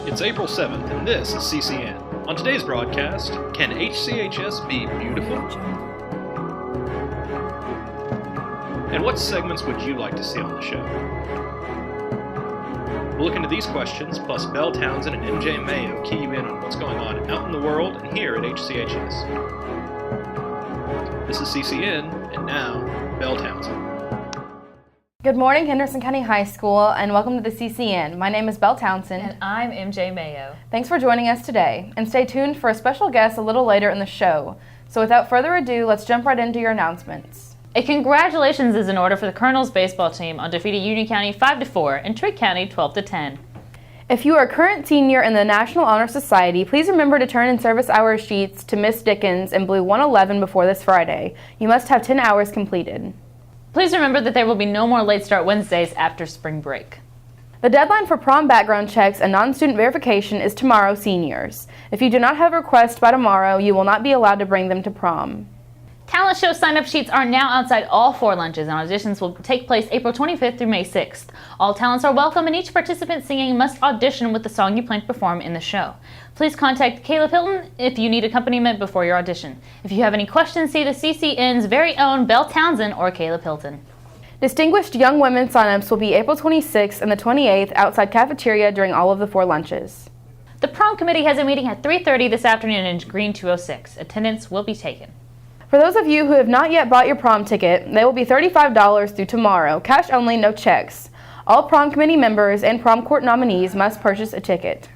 It's April 7th, and this is CCN. On today's broadcast, can HCHS be beautiful? And what segments would you like to see on the show? We'll look into these questions, plus Belle Townsend and MJ Mayo key you in on what's going on out in the world and here at HCHS. This is CCN, and now, Belle Townsend. Good morning, Henderson County High School, and welcome to the CCN. My name is Belle Townsend. And I'm MJ Mayo. Thanks for joining us today, and stay tuned for a special guest a little later in the show. So without further ado, let's jump right into your announcements. A congratulations is in order for the Colonels baseball team on defeating Union County 5-4 and Trigg County 12-10. If you are a current senior in the National Honor Society, please remember to turn in service hour sheets to Miss Dickens in Blue 111 before this Friday. You must have 10 hours completed. Please remember that there will be no more late start Wednesdays after spring break. The deadline for prom background checks and non-student verification is tomorrow, seniors. If you do not have a request by tomorrow, you will not be allowed to bring them to prom. Talent show sign-up sheets are now outside all 4 lunches, and auditions will take place April 25th through May 6th. All talents are welcome, and each participant singing must audition with the song you plan to perform in the show. Please contact Caleb Hilton if you need accompaniment before your audition. If you have any questions, see the CCN's very own Belle Townsend or Caleb Hilton. Distinguished young women sign-ups will be April 26th and the 28th outside cafeteria during all of the 4 lunches. The prom committee has a meeting at 3:30 this afternoon in Green 206. Attendance will be taken. For those of you who have not yet bought your prom ticket, they will be $35 through tomorrow, cash only, no checks. All prom committee members and prom court nominees must purchase a ticket.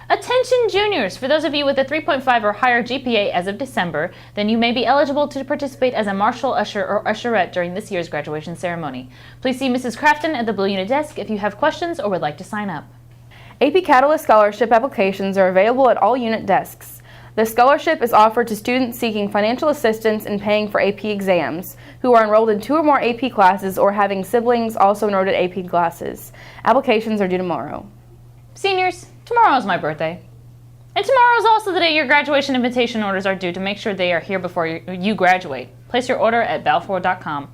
Attention juniors! For those of you with a 3.5 or higher GPA as of December, then you may be eligible to participate as a marshal, usher, or usherette during this year's graduation ceremony. Please see Mrs. Crafton at the Blue Unit desk if you have questions or would like to sign up. AP Catalyst scholarship applications are available at all unit desks. The scholarship is offered to students seeking financial assistance in paying for AP exams, who are enrolled in 2 or more AP classes or having siblings also enrolled at AP classes. Applications are due tomorrow. Seniors, tomorrow is my birthday. And tomorrow is also the day your graduation invitation orders are due to make sure they are here before you graduate. Place your order at balfour.com.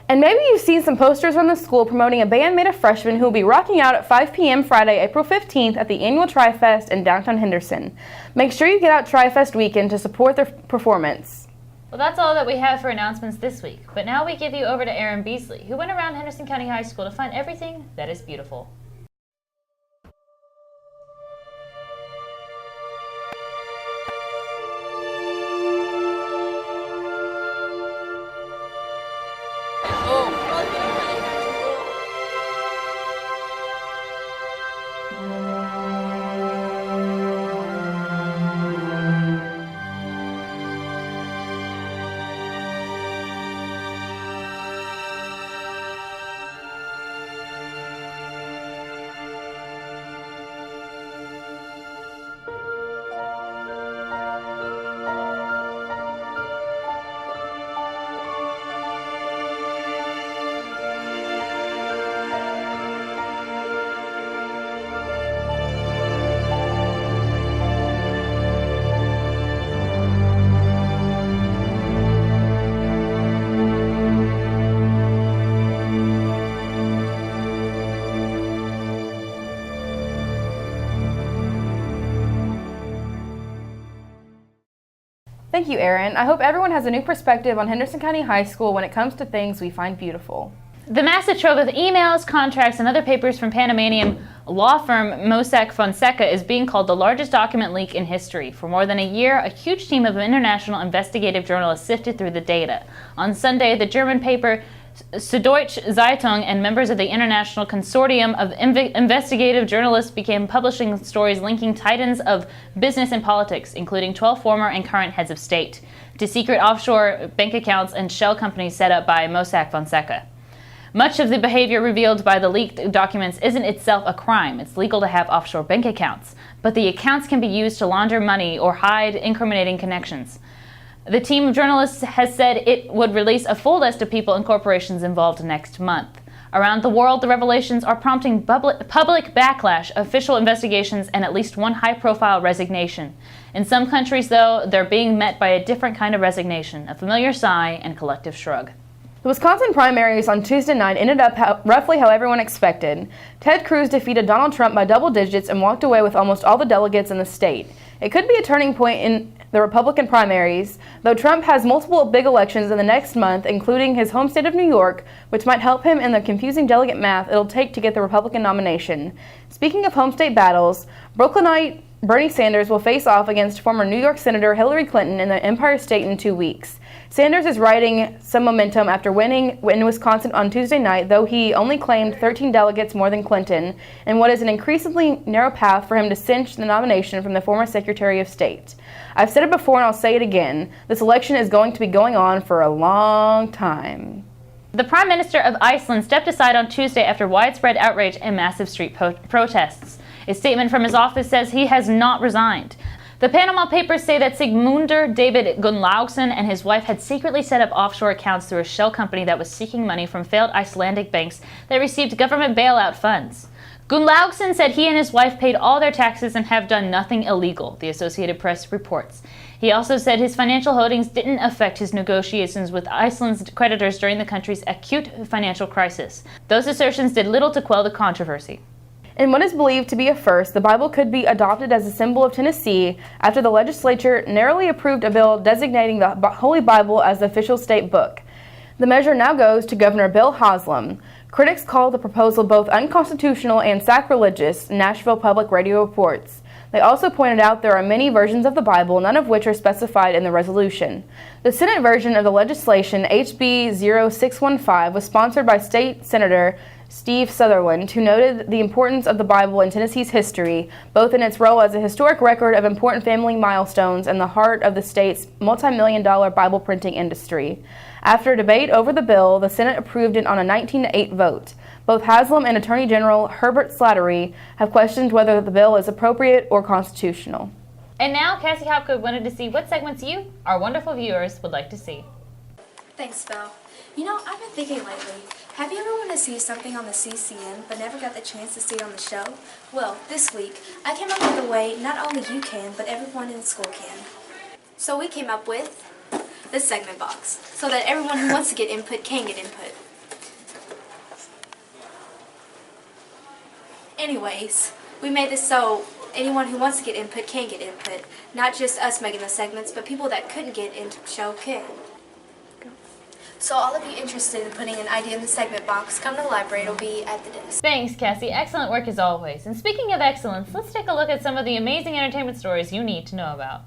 And maybe you've seen some posters from the school promoting a band made of freshmen who will be rocking out at 5 p.m. Friday, April 15th at the annual Tri-Fest in downtown Henderson. Make sure you get out Tri-Fest weekend to support their performance. Well, that's all that we have for announcements this week. But now we give you over to Aaron Beasley, who went around Henderson County High School to find everything that is beautiful. Thank you, Aaron. I hope everyone has a new perspective on Henderson County High School when it comes to things we find beautiful. The massive trove of emails, contracts, and other papers from Panamanian law firm Mossack Fonseca is being called the largest document leak in history. For more than a year, a huge team of international investigative journalists sifted through the data. On Sunday, the German paper Süddeutsche Zeitung and members of the International Consortium of Investigative Journalists began publishing stories linking titans of business and politics, including 12 former and current heads of state, to secret offshore bank accounts and shell companies set up by Mossack Fonseca. Much of the behavior revealed by the leaked documents isn't itself a crime. It's legal to have offshore bank accounts, but the accounts can be used to launder money or hide incriminating connections. The team of journalists has said it would release a full list of people and corporations involved next month. Around the world, the revelations are prompting public backlash, official investigations, and at least one high-profile resignation. In some countries, though, they're being met by a different kind of resignation, a familiar sigh and collective shrug. The Wisconsin primaries on Tuesday night ended up roughly how everyone expected. Ted Cruz defeated Donald Trump by double digits and walked away with almost all the delegates in the state. It could be a turning point in the Republican primaries, though Trump has multiple big elections in the next month, including his home state of New York, which might help him in the confusing delegate math it'll take to get the Republican nomination. Speaking of home state battles, Brooklynite Bernie Sanders will face off against former New York Senator Hillary Clinton in the Empire State in 2 weeks. Sanders is riding some momentum after winning in Wisconsin on Tuesday night, though he only claimed 13 delegates more than Clinton, in what is an increasingly narrow path for him to cinch the nomination from the former Secretary of State. I've said it before and I'll say it again. This election is going to be going on for a long time. The Prime Minister of Iceland stepped aside on Tuesday after widespread outrage and massive street protests. A statement from his office says he has not resigned. The Panama Papers say that Sigmundur David Gunnlaugsson and his wife had secretly set up offshore accounts through a shell company that was seeking money from failed Icelandic banks that received government bailout funds. Gunnlaugsson said he and his wife paid all their taxes and have done nothing illegal, the Associated Press reports. He also said his financial holdings didn't affect his negotiations with Iceland's creditors during the country's acute financial crisis. Those assertions did little to quell the controversy. In what is believed to be a first, the Bible could be adopted as a symbol of Tennessee after the legislature narrowly approved a bill designating the Holy Bible as the official state book. The measure now goes to Governor Bill Haslam. Critics call the proposal both unconstitutional and sacrilegious, Nashville Public Radio reports. They also pointed out there are many versions of the Bible, none of which are specified in the resolution. The Senate version of the legislation, HB 0615, was sponsored by State Senator Steve Sutherland, who noted the importance of the Bible in Tennessee's history, both in its role as a historic record of important family milestones and the heart of the state's multi-million-dollar Bible printing industry. After a debate over the bill, the Senate approved it on a 19-8 vote. Both Haslam and Attorney General Herbert Slattery have questioned whether the bill is appropriate or constitutional. And now, Cassie Hopgood wanted to see what segments you, our wonderful viewers, would like to see. Thanks, Belle. You know, I've been thinking lately, have you ever wanted to see something on the CCN but never got the chance to see it on the show? Well, this week, I came up with a way not only you can, but everyone in school can. So we came up with the segment box, so that everyone who wants to get input can get input. Anyways, we made this so anyone who wants to get input can get input. Not just us making the segments, but people that couldn't get into the show can. So all of you interested in putting an idea in the segment box, come to the library. It'll be at the desk. Thanks, Cassie. Excellent work as always. And speaking of excellence, let's take a look at some of the amazing entertainment stories you need to know about.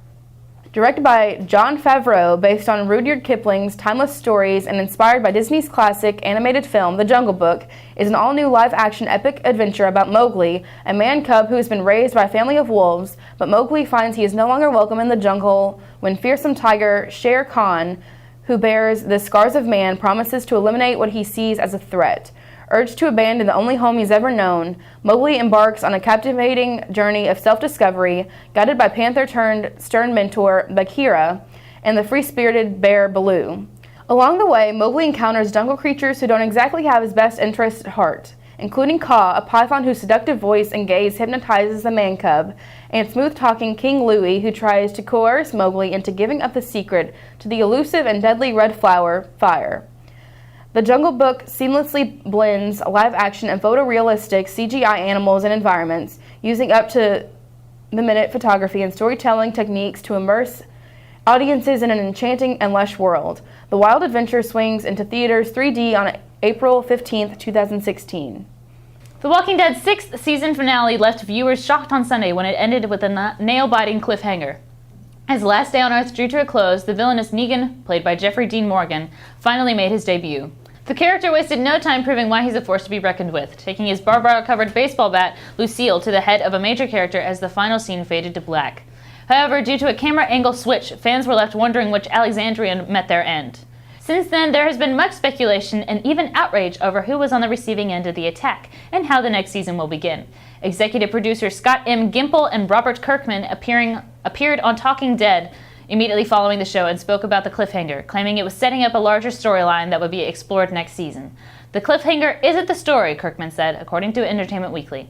Directed by Jon Favreau, based on Rudyard Kipling's timeless stories and inspired by Disney's classic animated film, The Jungle Book, is an all-new live-action epic adventure about Mowgli, a man-cub who has been raised by a family of wolves, but Mowgli finds he is no longer welcome in the jungle when fearsome tiger Shere Khan, who bears the scars of man, promises to eliminate what he sees as a threat. Urged to abandon the only home he's ever known, Mowgli embarks on a captivating journey of self-discovery, guided by panther-turned-stern mentor Bagheera and the free-spirited bear Baloo. Along the way, Mowgli encounters jungle creatures who don't exactly have his best interests at heart, including Kaa, a python whose seductive voice and gaze hypnotizes the man-cub, and smooth-talking King Louie, who tries to coerce Mowgli into giving up the secret to the elusive and deadly red flower, fire. The Jungle Book seamlessly blends live-action and photorealistic CGI animals and environments, using up-to-the-minute photography and storytelling techniques to immerse audiences in an enchanting and lush world. The wild adventure swings into theaters 3D on April 15, 2016. The Walking Dead 6th season finale left viewers shocked on Sunday when it ended with a nail-biting cliffhanger. As Last Day on Earth drew to a close, the villainous Negan, played by Jeffrey Dean Morgan, finally made his debut. The character wasted no time proving why he's a force to be reckoned with, taking his barbed-covered baseball bat, Lucille, to the head of a major character as the final scene faded to black. However, due to a camera angle switch, fans were left wondering which Alexandrian met their end. Since then, there has been much speculation and even outrage over who was on the receiving end of the attack and how the next season will begin. Executive producers Scott M. Gimple and Robert Kirkman appeared on Talking Dead immediately following the show and spoke about the cliffhanger, claiming it was setting up a larger storyline that would be explored next season. The cliffhanger isn't the story, Kirkman said, according to Entertainment Weekly.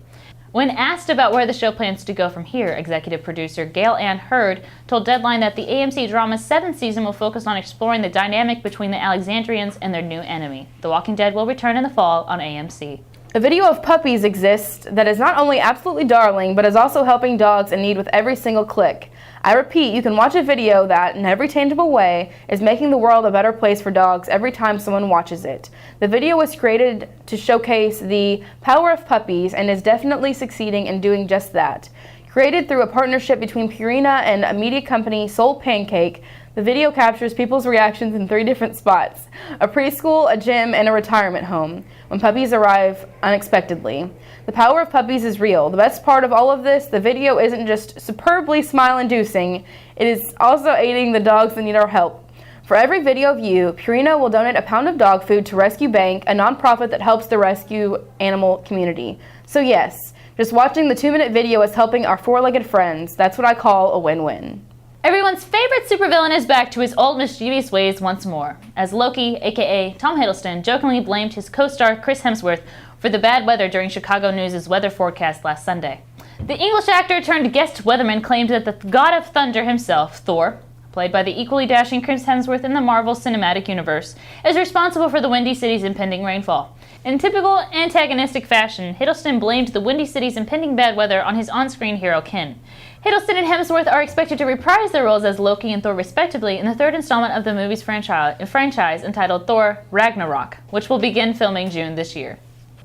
When asked about where the show plans to go from here, executive producer Gail Ann Hurd told Deadline that the AMC drama's 7th season will focus on exploring the dynamic between the Alexandrians and their new enemy. The Walking Dead will return in the fall on AMC. A video of puppies exists that is not only absolutely darling, but is also helping dogs in need with every single click. I repeat, you can watch a video that, in every tangible way, is making the world a better place for dogs every time someone watches it. The video was created to showcase the power of puppies and is definitely succeeding in doing just that. Created through a partnership between Purina and a media company, Soul Pancake, the video captures people's reactions in 3 different spots: a preschool, a gym, and a retirement home, when puppies arrive unexpectedly. The power of puppies is real. The best part of all of this, the video isn't just superbly smile-inducing, it is also aiding the dogs that need our help. For every video view, Purina will donate a pound of dog food to Rescue Bank, a nonprofit that helps the rescue animal community. So yes, just watching the 2-minute video is helping our 4-legged friends. That's what I call a win-win. Everyone's favorite supervillain is back to his old mischievous ways once more, as Loki, aka Tom Hiddleston, jokingly blamed his co-star Chris Hemsworth for the bad weather during Chicago News' weather forecast last Sunday. The English actor turned guest weatherman claimed that the god of thunder himself, Thor, played by the equally dashing Chris Hemsworth in the Marvel Cinematic Universe, is responsible for the Windy City's impending rainfall. In typical antagonistic fashion, Hiddleston blamed the Windy City's impending bad weather on his on-screen hero Kin. Hiddleston and Hemsworth are expected to reprise their roles as Loki and Thor respectively in the 3rd installment of the movie's franchise entitled Thor Ragnarok, which will begin filming June this year.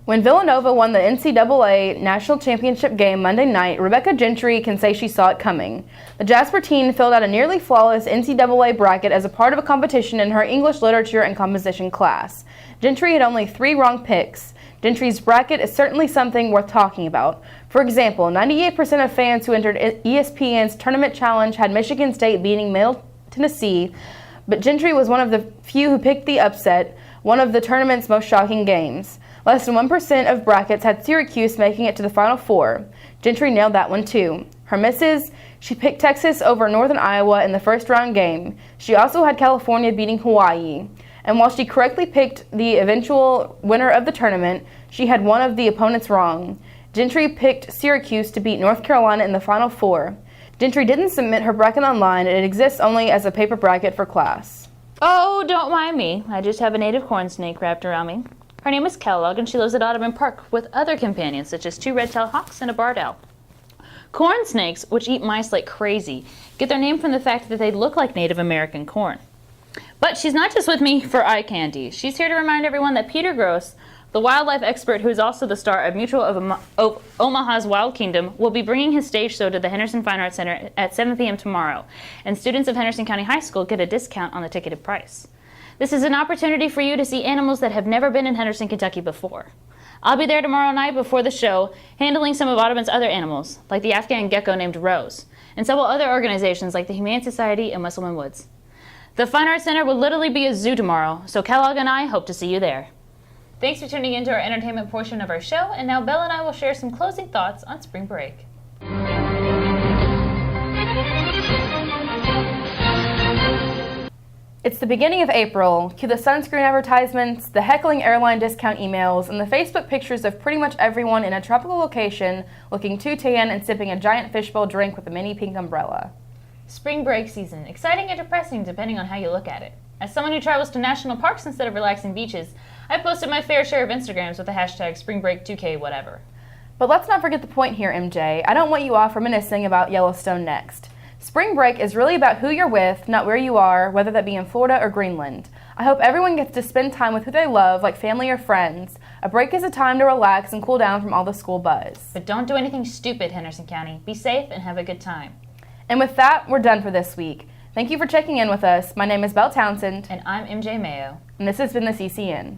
When Villanova won the NCAA National Championship game Monday night, Rebecca Gentry can say she saw it coming. The Jasper teen filled out a nearly flawless NCAA bracket as a part of a competition in her English literature and composition class. Gentry had only 3 wrong picks. Gentry's bracket is certainly something worth talking about. For example, 98% of fans who entered ESPN's Tournament Challenge had Michigan State beating Middle Tennessee, but Gentry was one of the few who picked the upset, one of the tournament's most shocking games. Less than 1% of brackets had Syracuse making it to the Final Four. Gentry nailed that one too. Her misses, she picked Texas over Northern Iowa in the first round game. She also had California beating Hawaii. And while she correctly picked the eventual winner of the tournament, she had one of the opponents wrong. Gentry picked Syracuse to beat North Carolina in the Final Four. Gentry didn't submit her bracket online, and it exists only as a paper bracket for class. Oh, don't mind me. I just have a native corn snake wrapped around me. Her name is Kellogg, and she lives at Audubon Park with other companions, such as 2 red-tailed hawks and a barred owl. Corn snakes, which eat mice like crazy, get their name from the fact that they look like Native American corn. But she's not just with me for eye candy. She's here to remind everyone that Peter Gross, the wildlife expert who is also the star of Mutual of Omaha's Wild Kingdom, will be bringing his stage show to the Henderson Fine Arts Center at 7 p.m. tomorrow, and students of Henderson County High School get a discount on the ticketed price. This is an opportunity for you to see animals that have never been in Henderson, Kentucky before. I'll be there tomorrow night before the show, handling some of Audubon's other animals, like the Afghan gecko named Rose, and several other organizations like the Humane Society and Musselman Woods. The Fine Arts Center will literally be a zoo tomorrow, so Kellogg and I hope to see you there. Thanks for tuning in to our entertainment portion of our show, and now Belle and I will share some closing thoughts on spring break. It's the beginning of April. Cue the sunscreen advertisements, the heckling airline discount emails, and the Facebook pictures of pretty much everyone in a tropical location looking too tan and sipping a giant fishbowl drink with a mini pink umbrella. Spring break season, exciting and depressing depending on how you look at it. As someone who travels to national parks instead of relaxing beaches, I've posted my fair share of Instagrams with the hashtag SpringBreak2K whatever. But let's not forget the point here, MJ. I don't want you off reminiscing about Yellowstone next. Spring break is really about who you're with, not where you are, whether that be in Florida or Greenland. I hope everyone gets to spend time with who they love, like family or friends. A break is a time to relax and cool down from all the school buzz. But don't do anything stupid, Henderson County. Be safe and have a good time. And with that, we're done for this week. Thank you for checking in with us. My name is Belle Townsend. And I'm MJ Mayo. And this has been the CCN.